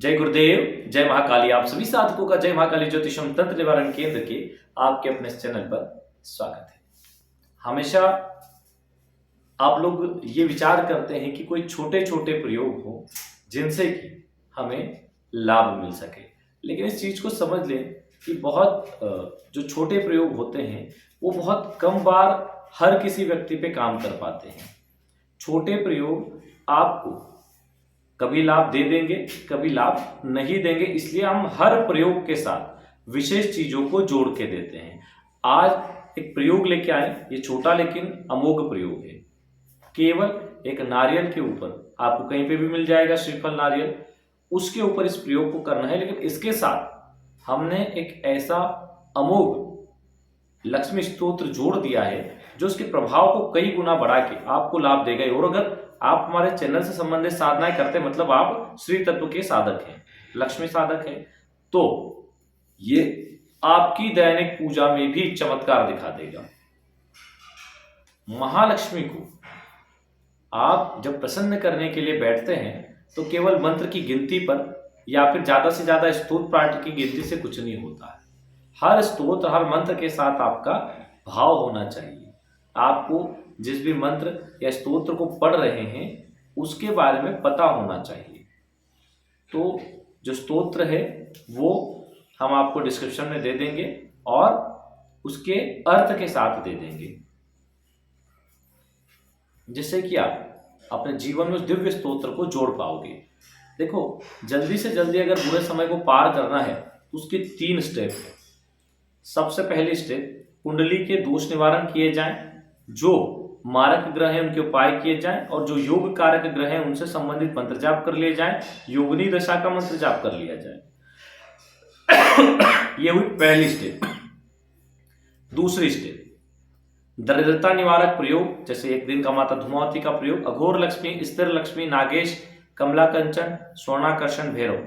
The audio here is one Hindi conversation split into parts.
जय गुरुदेव, जय महाकाली। आप सभी साधकों का जय महाकाली ज्योतिषम तंत्र निवारण केंद्र के आपके अपने इस चैनल पर स्वागत है। हमेशा आप लोग ये विचार करते हैं कि कोई छोटे छोटे प्रयोग हो जिनसे कि हमें लाभ मिल सके, लेकिन इस चीज को समझ लें कि बहुत जो छोटे प्रयोग होते हैं वो बहुत कम बार हर किसी व्यक्ति पे काम कर पाते हैं। छोटे प्रयोग आपको कभी लाभ दे देंगे, कभी लाभ नहीं देंगे, इसलिए हम हर प्रयोग के साथ विशेष चीजों को जोड़ के देते हैं। आज एक प्रयोग लेके आए, ये छोटा लेकिन अमोघ प्रयोग है। केवल एक नारियल के ऊपर, आपको कहीं पे भी मिल जाएगा श्रीफल नारियल, उसके ऊपर इस प्रयोग को करना है। लेकिन इसके साथ हमने एक ऐसा अमोघ लक्ष्मी स्तोत्र जोड़ दिया है जो उसके प्रभाव को कई गुना बढ़ा के आपको लाभ देगा। और अगर आप हमारे चैनल से संबंधित साधनाएं करते हैं, मतलब आप श्री तत्व के साधक हैं, लक्ष्मी साधक हैं, तो ये आपकी दैनिक पूजा में भी चमत्कार दिखा देगा। महालक्ष्मी को आप जब प्रसन्न करने के लिए बैठते हैं तो केवल मंत्र की गिनती पर या फिर ज्यादा से ज्यादा स्तोत्र पाठ की गिनती से कुछ नहीं होता है। हर स्तोत्र, हर मंत्र के साथ आपका भाव होना चाहिए। आपको जिस भी मंत्र या स्तोत्र को पढ़ रहे हैं उसके बारे में पता होना चाहिए। तो जो स्तोत्र है वो हम आपको डिस्क्रिप्शन में दे देंगे और उसके अर्थ के साथ दे देंगे, जिससे कि आप अपने जीवन में उस दिव्य स्तोत्र को जोड़ पाओगे। देखो, जल्दी से जल्दी अगर बुरे समय को पार करना है तो उसके 3 स्टेप है। सबसे पहली स्टेप, कुंडली के दोष निवारण किए जाएं, जो मारक ग्रह हैं उनके उपाय किए जाएं और जो योग कारक ग्रह हैं उनसे संबंधित मंत्र जाप कर लिए जाएं, योगिनी दशा का मंत्र जाप कर लिया जाए। यह हुई पहली स्टेप। दूसरी स्टेप, दरिद्रता निवारक प्रयोग, जैसे एक दिन का माता धूमावती का प्रयोग, अघोर लक्ष्मी, स्थिर लक्ष्मी, नागेश, कमला कंचन, स्वर्णाकर्षण भैरव,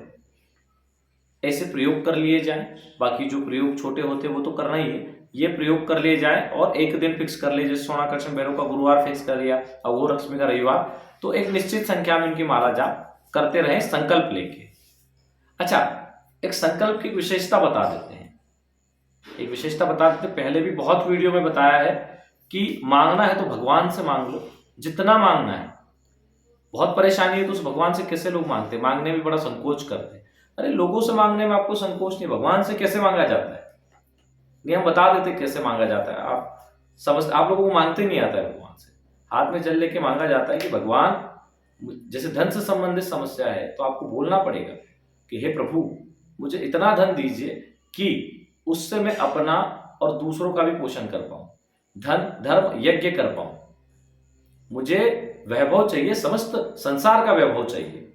ऐसे प्रयोग कर लिए जाएं। बाकी जो प्रयोग छोटे होते हैं वो तो करना ही है, ये प्रयोग कर लिए जाए और एक दिन फिक्स कर लिए, जैसे स्वर्णाकर्षण भैरव का गुरुवार फिक्स कर लिया, अघोर लक्ष्मी का रविवार, तो एक निश्चित संख्या में इनकी माला जाप करते रहे संकल्प लेके। अच्छा, एक संकल्प की विशेषता बता देते हैं। एक विशेषता बता देते, पहले भी बहुत वीडियो में बताया है कि मांगना है तो भगवान से मांग लो, जितना मांगना है। बहुत परेशानी है तो उस भगवान से कैसे लोग मांगते, मांगने में बड़ा संकोच करते हैं। अरे, लोगों से मांगने में आपको संकोच नहीं, भगवान से कैसे मांगा जाता है ये हम बता देते कैसे मांगा जाता है। आप लोगों को मांगते नहीं आता है भगवान से, हाथ में जल लेके मांगा जाता है कि भगवान, जैसे धन से संबंधित समस्या है तो आपको बोलना पड़ेगा कि हे प्रभु, मुझे इतना धन दीजिए कि उससे मैं अपना और दूसरों का भी पोषण कर पाऊं, धन धर्म यज्ञ कर पाऊं। मुझे वैभव चाहिए, समस्त संसार का वैभव चाहिए,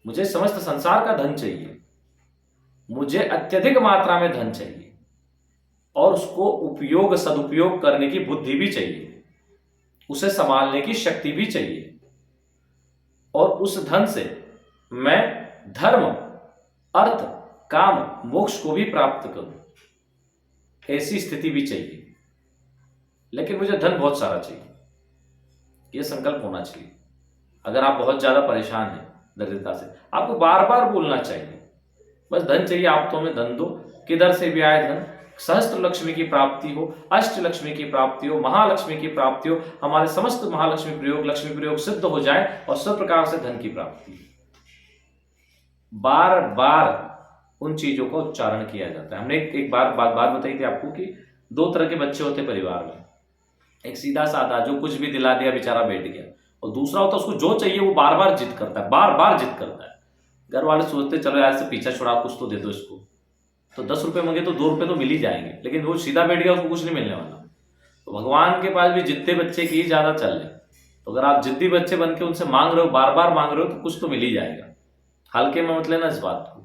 मुझे समस्त संसार का धन चाहिए, मुझे अत्यधिक मात्रा में धन चाहिए और उसको उपयोग सदुपयोग करने की बुद्धि भी चाहिए, उसे संभालने की शक्ति भी चाहिए, और उस धन से मैं धर्म, अर्थ, काम, मोक्ष को भी प्राप्त करूं, ऐसी स्थिति भी चाहिए। लेकिन मुझे धन बहुत सारा चाहिए, यह संकल्प होना चाहिए। अगर आप बहुत ज्यादा परेशान हैं दरिद्रता से, आपको बार बार बोलना चाहिए, बस धन चाहिए, आप तो हमें धन दो, किधर से भी आए धन, सहस्त्र लक्ष्मी की प्राप्ति हो, अष्ट लक्ष्मी की प्राप्ति हो, महालक्ष्मी की प्राप्ति हो, हमारे समस्त महालक्ष्मी प्रयोग, लक्ष्मी प्रयोग सिद्ध हो जाए और सब प्रकार से धन की प्राप्ति। बार बार उन चीजों का उच्चारण किया जाता है। हमने एक बार बात बताई थी आपको कि 2 तरह के बच्चे होते परिवार में, एक सीधा साधा जो कुछ भी दिला दिया बेचारा बैठ गया, और दूसरा होता उसको जो चाहिए वो बार बार जिद करता है, बार बार जिद करता है। घर वाले सोचते चलो यार से पीछा छुड़ा, कुछ तो दे दो इसको, तो 10 रुपए मांगे तो 2 रुपए तो मिल ही जाएंगे, लेकिन वो सीधा बैठ गया उसको कुछ नहीं मिलने वाला। तो भगवान के पास भी जिद्दी बच्चे की ज्यादा चल रहे, तो अगर आप जिद्दी बच्चे बन के उनसे मांग रहे हो, बार बार मांग रहे हो, तो कुछ तो मिल ही जाएगा। हल्के में मत लेना इस बात को।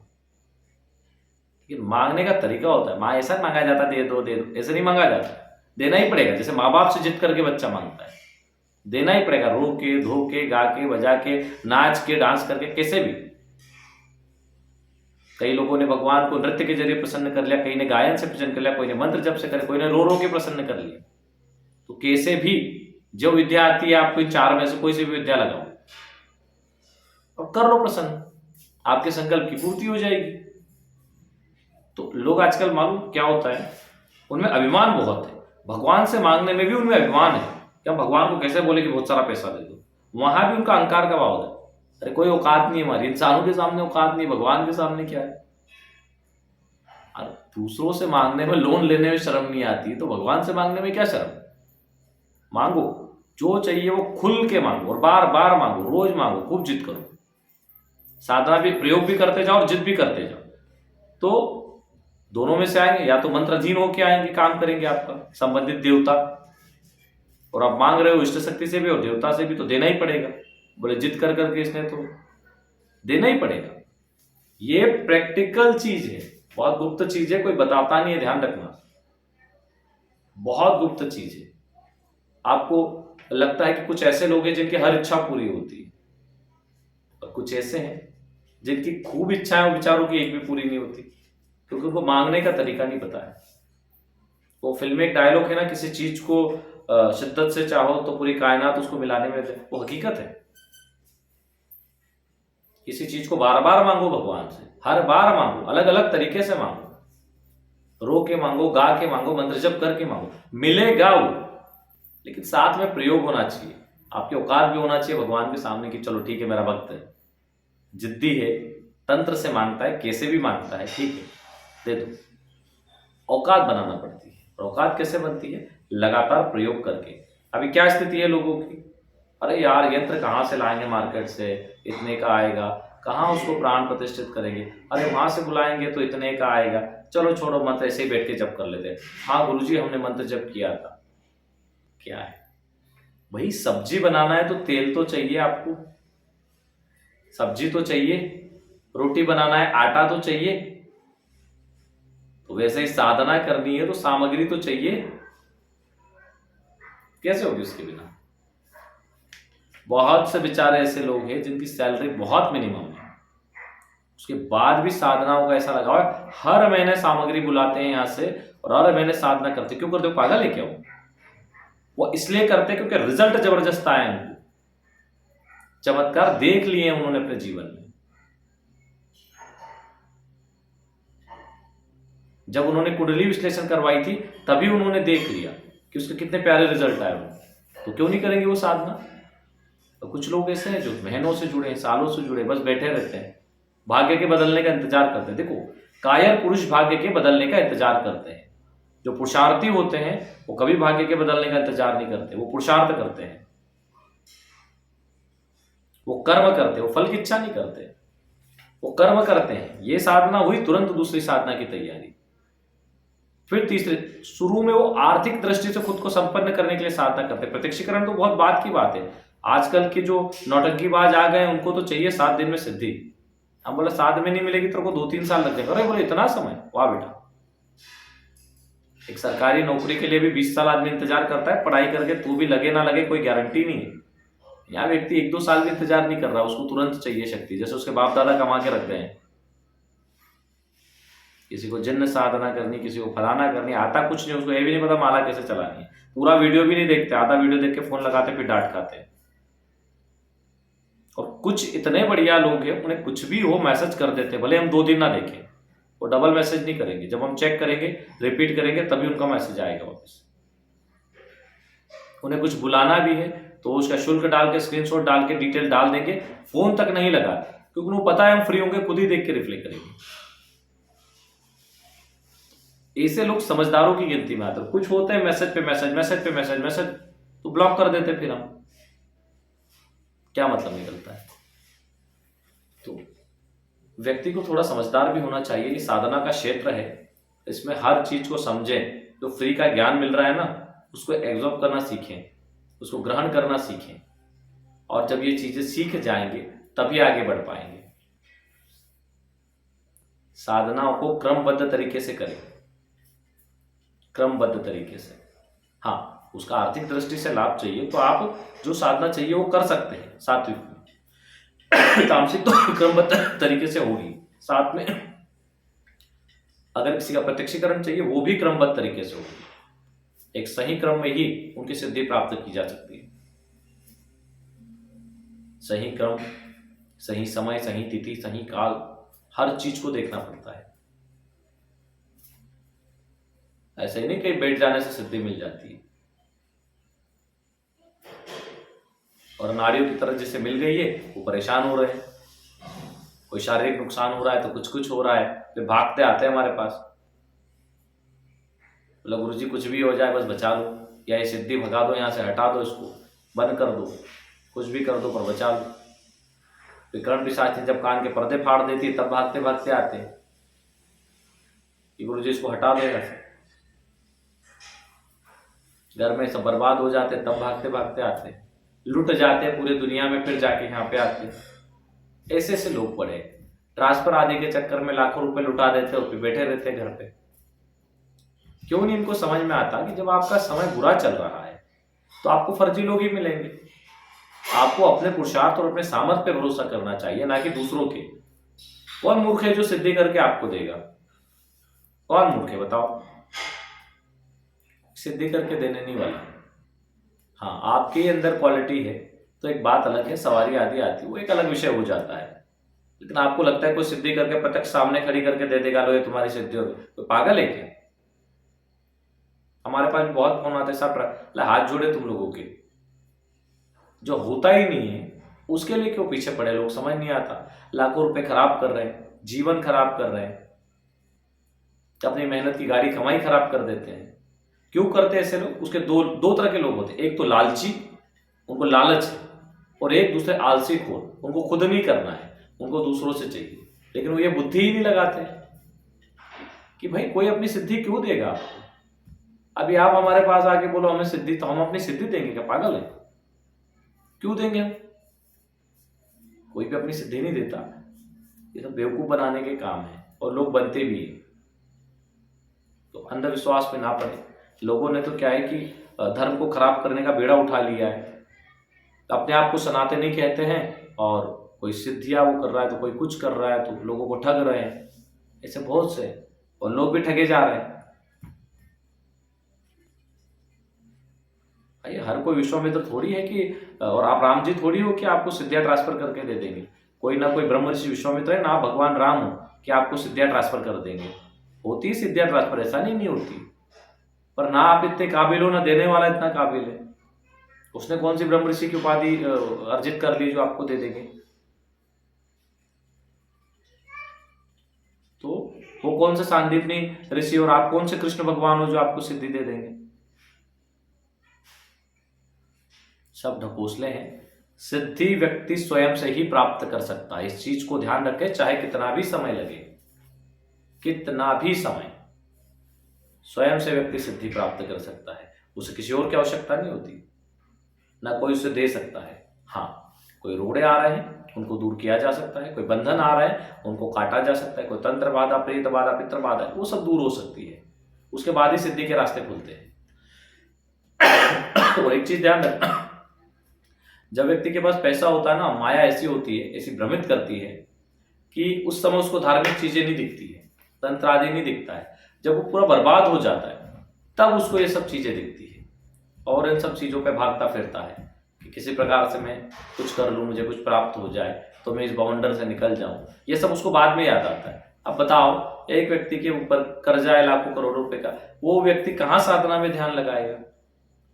लेकिन मांगने का तरीका होता है, माँ ऐसा मांगा जाता दे दो दे दो, ऐसे नहीं मांगा जाता, देना ही पड़ेगा। जैसे माँ बाप से जिद करके बच्चा मांगता है, देना ही पड़ेगा, रो के, धो के, गा के, बजा के, नाच के, डांस करके, कैसे भी। कई लोगों ने भगवान को नृत्य के जरिए प्रसन्न कर लिया, कई ने गायन से प्रसन्न कर लिया, कोई ने मंत्र जप से कर, कोई ने रो रो के प्रसन्न कर लिया। तो कैसे भी जो विद्या आती है, आपको 4 में से कोई सी भी विद्या लगाओ और कर लो प्रसन्न। आपके संकल्प की पूर्ति हो जाएगी। तो लोग आजकल मालूम क्या होता है, उनमें अभिमान बहुत है, भगवान से मांगने में भी उनमें अभिमान है कि हम भगवान को कैसे बोले कि बहुत सारा पैसा दे दो, वहां भी उनका अहंकार का भाव है। अरे कोई औकात नहीं है हमारी, इंसानों के सामने औकात नहीं, भगवान के सामने क्या है। और दूसरों से मांगने में, लोन लेने में शर्म नहीं आती, तो भगवान से मांगने में क्या शर्म। मांगो, जो चाहिए वो खुल के मांगो और बार बार मांगो, रोज मांगो, खूब जिद करो, साधना भी, प्रयोग भी करते जाओ और जिद भी करते जाओ। तो दोनों में से आएंगे, या तो मंत्र अधीन होके आएंगे, काम करेंगे आपका संबंधित देवता, और आप मांग रहे हो इष्ट शक्ति से भी और देवता से भी, तो देना ही पड़ेगा। बोले जिद कर करके इसने तो देना ही पड़ेगा। ये प्रैक्टिकल चीज है, बहुत गुप्त चीज है, कोई बताता नहीं है, ध्यान रखना, बहुत गुप्त चीज है। आपको लगता है कि कुछ ऐसे लोग हैं जिनकी हर इच्छा पूरी होती है, और कुछ ऐसे हैं जिनकी खूब इच्छाएं, विचारों की एक भी पूरी नहीं होती, क्योंकि उनको मांगने का तरीका नहीं पता है। वो फिल्म में एक डायलॉग है ना, किसी चीज को शिद्दत से चाहो तो पूरी कायनात उसको मिलाने में दे, वो हकीकत है। किसी चीज को बार बार मांगो भगवान से, हर बार मांगो, अलग अलग तरीके से मांगो, रो के मांगो, गा के मांगो, मंत्र जप करके मांगो, मिलेगा वो। लेकिन साथ में प्रयोग होना चाहिए, आपके औकात भी होना चाहिए भगवान के सामने कि चलो ठीक है, मेरा भक्त है, जिद्दी है, तंत्र से मांगता है, कैसे भी मांगता है, ठीक है दे दो। औकात बनाना पड़ती है, और औकात कैसे बनती है, लगातार प्रयोग करके। अभी क्या स्थिति है लोगों की, अरे यार यंत्र कहाँ से लाएंगे मार्केट से, इतने का आएगा, कहाँ उसको प्राण प्रतिष्ठित करेंगे, अरे वहां से बुलाएंगे तो इतने का आएगा, चलो छोड़ो मंत्र ऐसे ही बैठ के जप कर लेते हैं। हाँ गुरुजी हमने मंत्र जप किया था, क्या है भाई, सब्जी बनाना है तो तेल तो चाहिए आपको, सब्जी तो चाहिए, रोटी बनाना है आटा तो चाहिए, तो वैसे ही साधना करनी है तो सामग्री तो चाहिए, कैसे होगी उसके बिना। बहुत से बेचारे ऐसे लोग हैं जिनकी सैलरी बहुत मिनिमम है, उसके बाद भी साधनाओं का ऐसा लगा हुआ है, हर महीने सामग्री बुलाते हैं यहां से और हर महीने साधना करते। क्यों करते हो, पागल है क्या वो इसलिए करते क्योंकि रिजल्ट जबरदस्त आए उनको, चमत्कार देख लिए उन्होंने अपने जीवन में। जब उन्होंने कुंडली विश्लेषण करवाई थी तभी उन्होंने देख लिया कि उसके कितने प्यारे रिजल्ट आए, तो क्यों नहीं करेंगे वो साधना। तो कुछ लोग ऐसे हैं जो महीनों से जुड़े हैं, सालों से जुड़े, बस बैठे रहते हैं, भाग्य के बदलने का इंतजार करते हैं। देखो कायर पुरुष भाग्य के बदलने का इंतजार करते हैं, जो पुरुषार्थी होते हैं वो कभी भाग्य के बदलने का इंतजार नहीं करते, वो पुरुषार्थ करते हैं, वो कर्म करते हैं, वो फल की इच्छा नहीं करते, वो कर्म करते हैं। ये साधना हुई, तुरंत दूसरी साधना की तैयारी, फिर तीसरे। शुरू में वो आर्थिक दृष्टि से खुद को संपन्न करने के लिए साधना करते हैं। प्रत्यक्षीकरण तो बहुत बात की बात है, आजकल के जो नौटंकीबाज आ गए उनको तो चाहिए 7 दिन में सिद्धि। हम बोले 7 में नहीं मिलेगी तेरे को 2-3 साल लग जाएंगे। अरे बोले इतना समय, वाह बेटा। एक सरकारी नौकरी के लिए भी 20 साल आदमी इंतजार करता है, पढ़ाई करके तू भी लगे ना लगे कोई गारंटी नहीं है। यहाँ व्यक्ति 1-2 साल भी इंतजार नहीं कर रहा, उसको तुरंत चाहिए शक्ति, जैसे उसके बाप दादा कमा के रख गए हैं। किसी को जिन्न साधना करनी, किसी को फलाना करनी, आता कुछ नहीं, उसको ये भी नहीं पता माला कैसे चलानी है, पूरा वीडियो भी नहीं देखते, आधा वीडियो देख के फोन लगाते फिर डांट खाते हैं। और कुछ इतने बढ़िया लोग हैं, उन्हें कुछ भी हो मैसेज कर देते, भले हम 2 दिन ना देखें, वो डबल मैसेज नहीं करेंगे, जब हम चेक करेंगे रिपीट करेंगे तभी उनका मैसेज आएगा वापस। उन्हें कुछ बुलाना भी है तो उसका शुल्क डाल के, स्क्रीनशॉट डाल के, डिटेल डाल देंगे, फोन तक नहीं लगाते, क्योंकि उनको पता है हम फ्री होंगे, खुद ही देख के रिप्लाई करेंगे। ऐसे लोग समझदारों की गिनती में आते हैं। कुछ होते हैं मैसेज पे मैसेज, मैसेज पे मैसेज, मैसेज तो ब्लॉक कर देते, फिर हम क्या मतलब निकलता है। तो व्यक्ति को थोड़ा समझदार भी होना चाहिए, ये साधना का क्षेत्र है, इसमें हर चीज को समझें। जो फ्री का ज्ञान मिल रहा है ना, उसको एब्जॉर्ब करना सीखें, उसको ग्रहण करना सीखें, और जब ये चीजें सीख जाएंगे तभी आगे बढ़ पाएंगे। साधनाओं को क्रमबद्ध तरीके से करें, क्रमबद्ध तरीके से। हाँ, उसका आर्थिक दृष्टि से लाभ चाहिए तो आप जो साधना चाहिए वो कर सकते हैं सात्विक में। तामसिक तो क्रमबद्ध तरीके से होगी, साथ में अगर किसी का प्रत्यक्षीकरण चाहिए वो भी क्रमबद्ध तरीके से होगी। एक सही क्रम में ही उनकी सिद्धि प्राप्त की जा सकती है। सही क्रम, सही समय, सही तिथि, सही काल, हर चीज को देखना पड़ता है। ऐसे ही नहीं कहीं बैठ जाने से सिद्धि मिल जाती है। और नारियों की तरह जिसे मिल गई है वो परेशान हो रहे हैं, कोई शारीरिक नुकसान हो रहा है तो कुछ कुछ हो रहा है, फिर भागते आते हैं हमारे पास, बोला गुरु जी कुछ भी हो जाए बस बचा लो, या ये सिद्धि भगा दो, यहाँ से हटा दो, इसको बंद कर दो, कुछ भी कर दो पर बचा लो। विकर्ण पिशाच जब कान के पर्दे फाड़ देती है तब भागते भागते आते हैं कि गुरु जी इसको हटा दो यहाँ से। घर में सब बर्बाद हो जाते तब भागते भागते आते हैं, लुट जाते हैं पूरी दुनिया में, फिर जाके यहाँ पे आते हैं। ऐसे ऐसे लोग पड़े, ट्रांसफर आदि के चक्कर में लाखों रुपए लुटा देते और फिर बैठे रहते घर पे। क्यों नहीं इनको समझ में आता कि जब आपका समय बुरा चल रहा है तो आपको फर्जी लोग ही मिलेंगे। आपको अपने पुरुषार्थ और अपने सामर्थ्य पे भरोसा करना चाहिए, ना कि दूसरों के। कौन मूर्ख है जो सिद्धि करके आपको देगा? कौन मूर्ख है बताओ? सिद्धि करके देने नहीं वाला। हाँ, आपके अंदर क्वालिटी है तो एक बात अलग है, सवारी आदि आती है, वो एक अलग विषय हो जाता है। लेकिन आपको लगता है कोई सिद्धि करके प्रत्यक्ष सामने खड़ी करके दे देगा, लो ये तुम्हारी सिद्धि होगी, तो पागल है क्या? हमारे पास बहुत फोन आते हैं, सब हाथ जोड़े तुम लोगों के, जो होता ही नहीं है उसके लिए क्यों पीछे पड़े लोग, समझ नहीं आता। लाखों रुपए खराब कर रहे हैं, जीवन खराब कर रहे हैं, अपनी मेहनत की गाड़ी कमाई खराब कर देते हैं। क्यों करते हैं ऐसे लोग? उसके दो तरह के लोग होते हैं, एक तो लालची, उनको लालच है, और एक दूसरे आलसी खोर, उनको खुद नहीं करना है, उनको दूसरों से चाहिए। लेकिन वो ये बुद्धि ही नहीं लगाते कि भाई कोई अपनी सिद्धि क्यों देगा आपको। अभी आप हमारे पास आके बोलो हमें सिद्धि, तो हम अपनी सिद्धि देंगे क्या? पागल है? क्यों देंगे हम? कोई भी अपनी सिद्धि नहीं देता। ये सब बेवकूफ बनाने के काम है और लोग बनते भी हैं। तो अंधविश्वास पे ना पड़े। लोगों ने तो क्या है कि धर्म को खराब करने का बेड़ा उठा लिया है, अपने आप को सनातनी कहते हैं, और कोई सिद्धियां वो कर रहा है तो कोई कुछ कर रहा है तो लोगों को ठग रहे हैं। ऐसे बहुत से, और लोग भी ठगे जा रहे हैं। भाई हर कोई विश्वामित्र थोड़ी है कि, और आप राम जी थोड़ी हो कि आपको सिद्धियां ट्रांसफर करके दे देंगे। कोई ना कोई ब्रह्म ऋषि विश्वामित्र है, ना भगवान राम हो कि आपको सिद्धियां ट्रांसफर कर देंगे। होती है सिद्धियां ट्रांसफर, ऐसा नहीं होती, पर ना आप इतने काबिल हो, ना देने वाला इतना काबिल है। उसने कौन सी ब्रह्म ऋषि की उपाधि अर्जित कर ली जो आपको दे देंगे? तो वो कौन से सांदीपनी ऋषि और आप कौन से कृष्ण भगवान हो जो आपको सिद्धि दे देंगे? सब ढकोसले हैं। सिद्धि व्यक्ति स्वयं से ही प्राप्त कर सकता है, इस चीज को ध्यान रखें, चाहे कितना भी समय लगे, कितना भी समय, स्वयं से व्यक्ति सिद्धि प्राप्त कर सकता है। उसे किसी और की आवश्यकता नहीं होती, ना कोई उसे दे सकता है। हाँ, कोई रोड़े आ रहे हैं उनको दूर किया जा सकता है, कोई बंधन आ रहे हैं उनको काटा जा सकता है, कोई तंत्र बाधा, प्रेत बाधा, पितृ बाधा, वो सब दूर हो सकती है। उसके बाद ही सिद्धि के रास्ते खुलते हैं। और एक चीज ध्यान रखना, जब व्यक्ति के पास पैसा होता है ना, माया ऐसी होती है, ऐसी भ्रमित करती है कि उस समय उसको धार्मिक चीजें नहीं दिखती है, तंत्र आदि नहीं दिखता है। जब वो पूरा बर्बाद हो जाता है तब उसको ये सब चीजें दिखती है, और इन सब चीजों पे भागता फिरता है कि किसी प्रकार से मैं कुछ कर लूं, मुझे कुछ प्राप्त हो जाए तो मैं इस बाउंडर से निकल जाऊं। ये सब उसको बाद में याद आता है। अब बताओ, एक व्यक्ति के ऊपर कर्जा है लाखों करोड़ों रुपए का, वो व्यक्ति कहाँ साधना में ध्यान लगाएगा?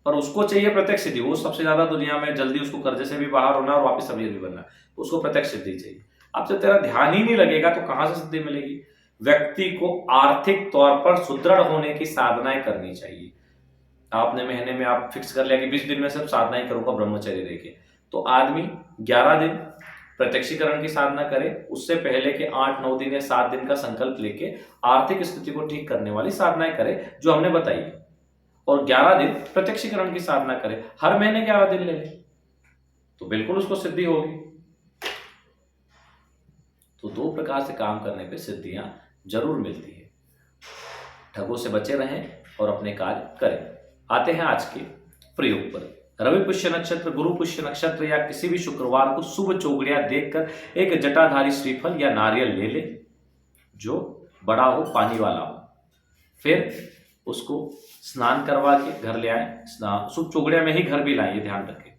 पर उसको चाहिए प्रत्यक्ष सिद्धि। वो सबसे ज्यादा दुनिया में जल्दी उसको कर्जे से भी बाहर होना और वापस अमीर भी बनना, उसको प्रत्यक्ष सिद्धि चाहिए। अब जब तेरा ध्यान ही नहीं लगेगा तो कहां से सिद्धि मिलेगी? व्यक्ति को आर्थिक तौर पर सुदृढ़ होने की साधनाएं करनी चाहिए। आपने महीने में आप फिक्स कर लिया कि 20 दिन में सिर्फ साधना ही करूंगा ब्रह्मचर्य लेके, तो आदमी 11 दिन प्रत्यक्षीकरण की साधना करे, उससे पहले के 8-9 दिन या 7 दिन का संकल्प लेके आर्थिक स्थिति को ठीक करने वाली साधनाएं करे जो हमने बताई, और 11 दिन प्रत्यक्षीकरण की साधना करे। हर महीने 11 दिन ले ले तो बिल्कुल उसको सिद्धि होगी। तो 2 प्रकार से काम करने पे सिद्धियां जरूर मिलती है। ठगों से बचे रहें और अपने कार्य करें। आते हैं आज के प्रयोग पर। रवि पुष्य नक्षत्र, गुरु पुष्य नक्षत्र या किसी भी शुक्रवार को शुभ चौगड़िया देखकर एक जटाधारी श्रीफल या नारियल ले ले, जो बड़ा हो, पानी वाला हो। फिर उसको स्नान करवा के घर ले आए। स्नान शुभ चौगड़िया में ही घर भी लाएं, ये ध्यान रखें।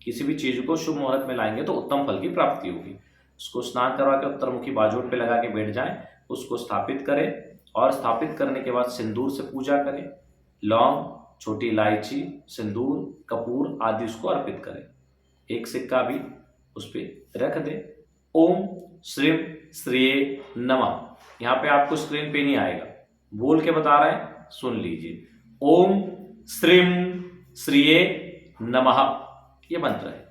किसी भी चीज को शुभ मुहूर्त में लाएंगे तो उत्तम फल की प्राप्ति होगी। उसको स्नान करवा के उत्तरमुखी बाजूट पे लगा के बैठ जाएं, उसको स्थापित करें और स्थापित करने के बाद सिंदूर से पूजा करें। लौंग, छोटी इलायची, सिंदूर, कपूर आदि उसको अर्पित करें। एक सिक्का भी उस पर रख दें। ओम श्रीम श्रीये नमः, यहाँ पे आपको स्क्रीन पे नहीं आएगा, बोल के बता रहे हैं, सुन लीजिए। ओम श्रीम श्रीये नमः, ये मंत्र है।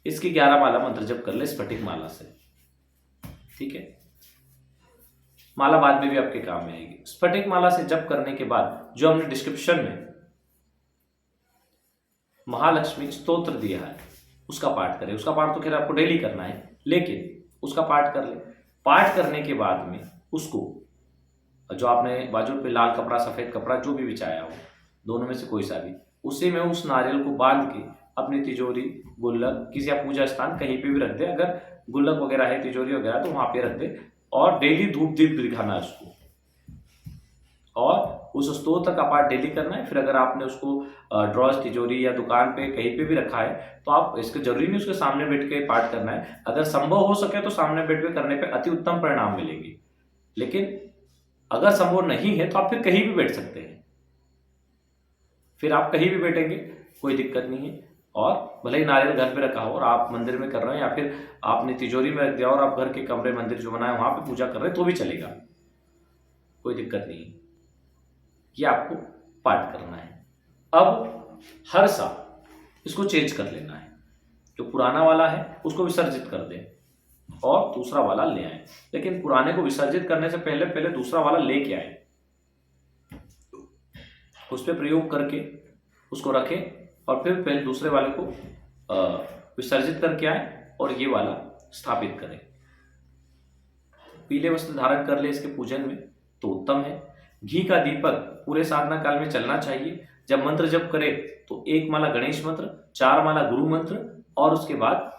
इसकी 11 माला मंत्र जप कर ले स्फटिक माला से, ठीक है। माला बाद में भी आपके काम में आएगी। स्फटिक माला से जप करने के बाद जो हमने डिस्क्रिप्शन में महालक्ष्मी स्तोत्र दिया है उसका पाठ करें। उसका पाठ तो खैर आपको डेली करना है, लेकिन उसका पाठ कर ले। पाठ करने के बाद में उसको जो आपने बाजू पे लाल कपड़ा, सफेद कपड़ा जो भी बिछाया हो, दोनों में से कोई सा भी, उसी में उस नारियल को बांध के अपनी तिजोरी, गुल्लक, किसी आप पूजा स्थान कहीं पे भी रख दे। अगर गुल्लक वगैरह है, तिजोरी वगैरह, तो वहां पे रख दे और डेली धूप दीप दिखाना है उसको, और उस स्तोत्र का पाठ डेली करना है। फिर अगर आपने उसको ड्रॉज, तिजोरी या दुकान पे कहीं पे भी रखा है तो आप, इसके जरूरी नहीं उसके सामने बैठ के पाठ करना है। अगर संभव हो सके तो सामने बैठ के करने पे अति उत्तम परिणाम मिलेंगे, लेकिन अगर संभव नहीं है तो आप फिर कहीं भी बैठ सकते हैं। फिर आप कहीं भी बैठेंगे, कोई दिक्कत नहीं है। और भले ही नारियल घर पे रखा हो और आप मंदिर में कर रहे हो, या फिर आपने तिजोरी में रख दिया और आप घर के कमरे, मंदिर जो बनाए वहां पे पूजा कर रहे हैं, तो भी चलेगा, कोई दिक्कत नहीं है। ये आपको पाठ करना है। अब हर साल इसको चेंज कर लेना है। जो पुराना वाला है उसको विसर्जित कर दें और दूसरा वाला ले आए, लेकिन पुराने को विसर्जित करने से पहले पहले दूसरा वाला लेके आए, उस पर प्रयोग करके उसको रखें और फिर पहले दूसरे वाले को विसर्जित करके आए और ये वाला स्थापित करें। पीले वस्त्र धारण कर ले इसके पूजन में तो उत्तम है। घी का दीपक पूरे साधना काल में चलना चाहिए। जब मंत्र जप करे तो 1 माला गणेश मंत्र, 4 माला गुरु मंत्र और उसके बाद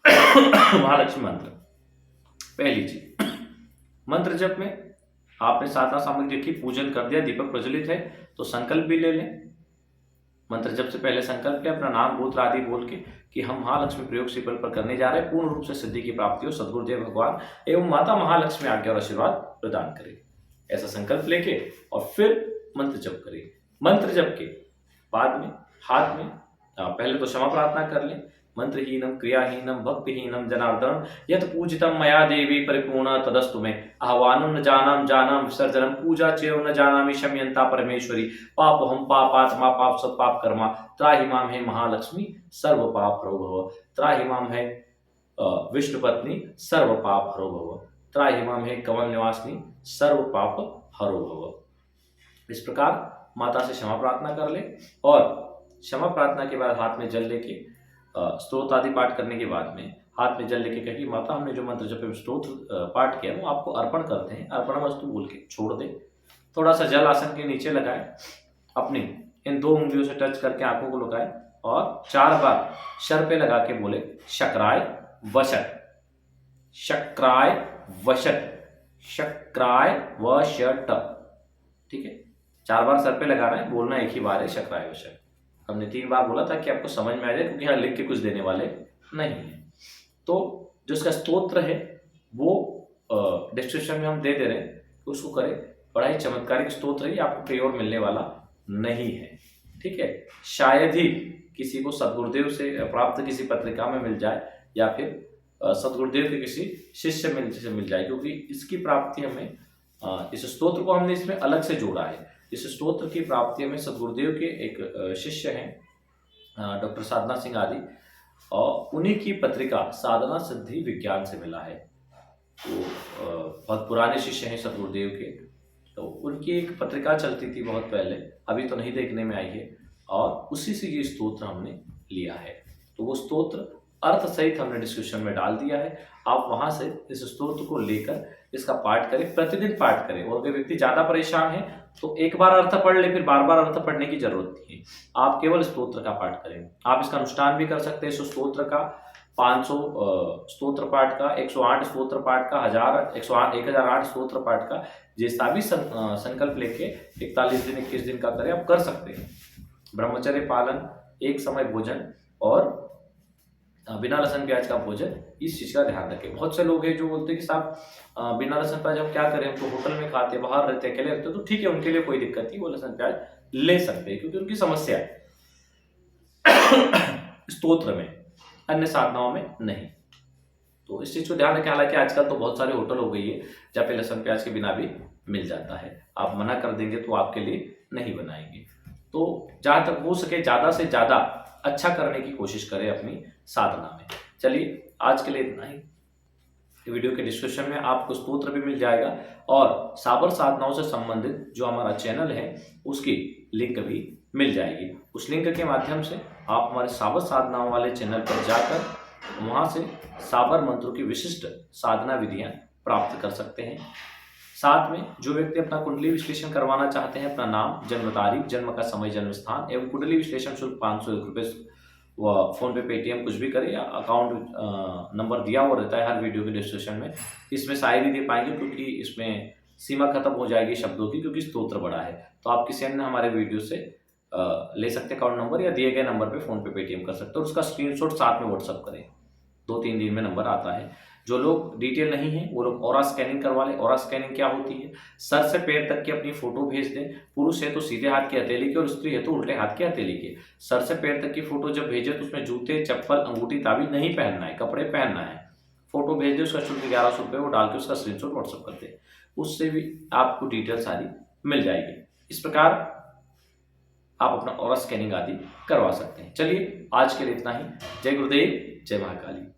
महालक्ष्मी मंत्र। पहली चीज, मंत्र जप में आपने साधना सामग्री रखी, पूजन कर दिया, दीपक प्रज्वलित है तो संकल्प भी ले लें। मंत्र जप से पहले संकल्प के अपना नाम, गोत्र आदि बोल के कि हम महालक्ष्मी प्रयोग से पर करने जा रहे हैं, पूर्ण रूप से सिद्धि की प्राप्ति हो, सद्गुरुदेव भगवान एवं माता महालक्ष्मी आज्ञा और आशीर्वाद प्रदान करें। ऐसा संकल्प लेके और फिर मंत्र जप करें। मंत्र जप के बाद में हाथ में पहले तो क्षमा प्रार्थना कर लें। मंत्रहीनम क्रियाहीनम भक्तिहीनम जनार्दन यत पूजितम मया देवी परिपूर्ण तदस्तु में आह्वानं न जानाम विसर्जनम पूजा चेव न जानामि क्षम्यन्ता परमेश्वरी पापहम पापात्मा पाप सत्पाप कर्मा त्राहि माम है महालक्ष्मी सर्व पाप हरो भव। त्राहि माम है विष्णु पत्नी सर्व पाप हरो भव। त्राहि माम है कमल निवासिनी सर्व पाप हरो भव। इस प्रकार माता से क्षमा प्रार्थना कर ले और क्षमा प्रार्थना के बाद हाथ में जल लेके स्तोत्र आदि पाठ करने के बाद में हाथ में जल लेके कहे कि माता हमने जो मंत्र जप स्तोत्र पाठ किया वो आपको अर्पण करते हैं, अर्पण वस्तु बोल के छोड़ दे। थोड़ा सा जल आसन के नीचे लगाए, अपनी इन 2 उंगलियों से टच करके आंखों को लगाए और 4 बार शर पे लगा के बोले शक्राय वशट, शक्राय वशट, शक्राय वशट। ठीक है, 4 बार सर पे लगाना है, बोलना एक ही बार है शक्राय वशट। हमने 3 बार बोला था कि आपको समझ में आ जाए, क्योंकि यहाँ लिख के कुछ देने वाले नहीं है। तो जो इसका स्तोत्र है वो डिस्क्रिप्शन में हम दे रहे हैं, उसको करें। बड़ा ही चमत्कारिक स्तोत्र है, आपको कहीं और मिलने वाला नहीं है। ठीक है, शायद ही किसी को सदगुरुदेव से प्राप्त किसी पत्रिका में मिल जाए या फिर सदगुरुदेव के किसी शिष्य से मिल जाए, क्योंकि इसकी प्राप्ति हमें इस स्तोत्र को हमने इसमें अलग से जोड़ा है। इस स्तोत्र की प्राप्ति में सदगुरुदेव के एक शिष्य हैं डॉक्टर साधना सिंह आदि, और उन्हीं की पत्रिका साधना सिद्धि विज्ञान से मिला है। तो बहुत पुराने शिष्य हैं सदगुरुदेव के, तो उनकी एक पत्रिका चलती थी बहुत पहले, अभी तो नहीं देखने में आई है, और उसी से ये स्तोत्र हमने लिया है। तो वो स्तोत्र अर्थ सहित हमने डिस्क्रिप्शन में डाल दिया है, आप वहां से इस स्तोत्र को लेकर इसका पाठ करें, प्रतिदिन पाठ करें। और अगर व्यक्ति ज्यादा परेशान है तो एक बार अर्थ पढ़ ले, फिर बार बार अर्थ पढ़ने की जरूरत नहीं है, आप केवल स्तोत्र का पाठ करें। आप इसका अनुष्ठान भी कर सकते हैं। इस स्तोत्र का 500 स्तोत्र पाठ का, 108 स्तोत्र पाठ का, 1008 स्तोत्र पाठ का, जैसा भी संकल्प लेके 41 दिन 21 दिन का करें, आप कर सकते हैं। ब्रह्मचर्य पालन, एक समय भोजन और बिना लहसुन प्याज का भोजन, इस चीज़ का ध्यान रखें। बहुत से लोग हैं जो बोलते हैं कि साहब बिना लहसुन प्याज हम क्या करें, हम तो होटल में खाते हैं, बाहर रहते हैं, अकेले रहते हैं, तो ठीक है, उनके लिए कोई दिक्कत नहीं, वो लहसुन प्याज ले सकते हैं क्योंकि उनकी समस्या है स्तोत्र में, अन्य साधनाओं में नहीं। तो इस चीज़ को ध्यान रखें। हालांकि आजकल तो बहुत सारे होटल हो गई है जहाँ पे लहसुन प्याज के बिना भी मिल जाता है, आप मना कर देंगे तो आपके लिए नहीं बनाएंगे। तो जहाँ तक हो सके ज़्यादा से ज़्यादा अच्छा करने की कोशिश करें अपनी साधना में। चलिए आज के लिए इतना ही। वीडियो के डिस्क्रिप्शन में आपको स्तोत्र भी मिल जाएगा और साबर साधनाओं से संबंधित जो हमारा चैनल है उसकी लिंक भी मिल जाएगी। उस लिंक के माध्यम से आप हमारे साबर साधनाओं वाले चैनल पर जाकर वहाँ से साबर मंत्रों की विशिष्ट साधना विधियाँ प्राप्त कर सकते हैं। साथ में जो व्यक्ति अपना कुंडली विश्लेषण करवाना चाहते हैं, अपना नाम, जन्म तारीख, जन्म का समय, जन्म स्थान एवं कुंडली विश्लेषण शुल्क 501 रुपये, वह फोन पे, पेटीएम कुछ भी करे, या अकाउंट नंबर दिया हुआ रहता है हर वीडियो के डिस्क्रिप्शन में। इसमें शायद ही दे पाएंगे क्योंकि इसमें सीमा खत्म हो जाएगी शब्दों की, क्योंकि स्तोत्र बड़ा है। तो आप किसी अन्य हमारे वीडियो से ले सकते हैं अकाउंट नंबर, या दिए गए नंबर पे फोन पे, पेटीएम कर सकते हैं और उसका स्क्रीनशॉट साथ में व्हाट्सअप करें। 2-3 दिन में नंबर आता है। जो लोग डिटेल नहीं है वो लोग ऑरा स्कैनिंग करवा लें। ऑरा स्कैनिंग क्या होती है, सर से पैर तक की अपनी फोटो भेज दें। पुरुष है तो सीधे हाथ की हथेली की और स्त्री है तो उल्टे हाथ की हथेली की। सर से पैर तक की फोटो जब भेजे तो उसमें जूते, चप्पल, अंगूठी, ताबीज नहीं पहनना है, कपड़े पहनना है। फोटो भेज दे, उसका शुल्क 1100 रुपये, वो डाल के उसका स्क्रीनशॉट व्हाट्सअप कर दे, उससे भी आपको डिटेल सारी मिल जाएगी। इस प्रकार आप अपना ऑरा स्कैनिंग आदि करवा सकते हैं। चलिए आज के लिए इतना ही। जय गुरुदेव, जय महाकाली।